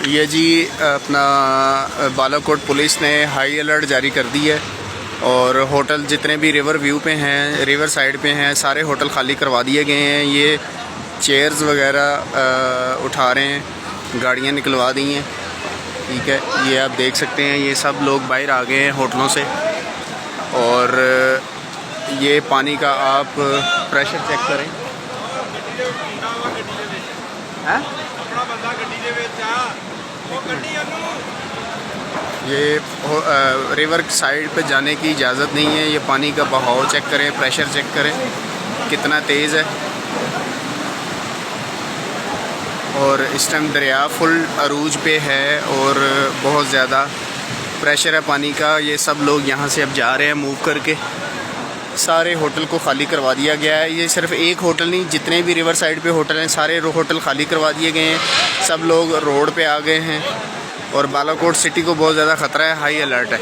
ये जी अपना बालाकोट पुलिस ने हाई अलर्ट जारी कर दी है और होटल जितने भी रिवर व्यू पे हैं, रिवर साइड पे हैं, सारे होटल खाली करवा दिए गए हैं। ये चेयर्स वगैरह उठा रहे हैं, गाड़ियाँ निकलवा दी हैं। ठीक है, ये आप देख सकते हैं, ये सब लोग बाहर आ गए हैं होटलों से। और ये पानी का आप प्रेशर चेक करें। ये रिवर साइड पे जाने की इजाज़त नहीं है। ये पानी का बहाव चेक करें, प्रेशर चेक करें कितना तेज़ है। और इस टाइम दरिया फुल अरूज पे है और बहुत ज़्यादा प्रेशर है पानी का। ये सब लोग यहाँ से अब जा रहे हैं मूव करके। सारे होटल को खाली करवा दिया गया है। ये सिर्फ एक होटल नहीं, जितने भी रिवर साइड पे होटल हैं सारे होटल खाली करवा दिए गए हैं। सब लोग रोड पे आ गए हैं और बालाकोट सिटी को बहुत ज़्यादा ख़तरा है, हाई अलर्ट है।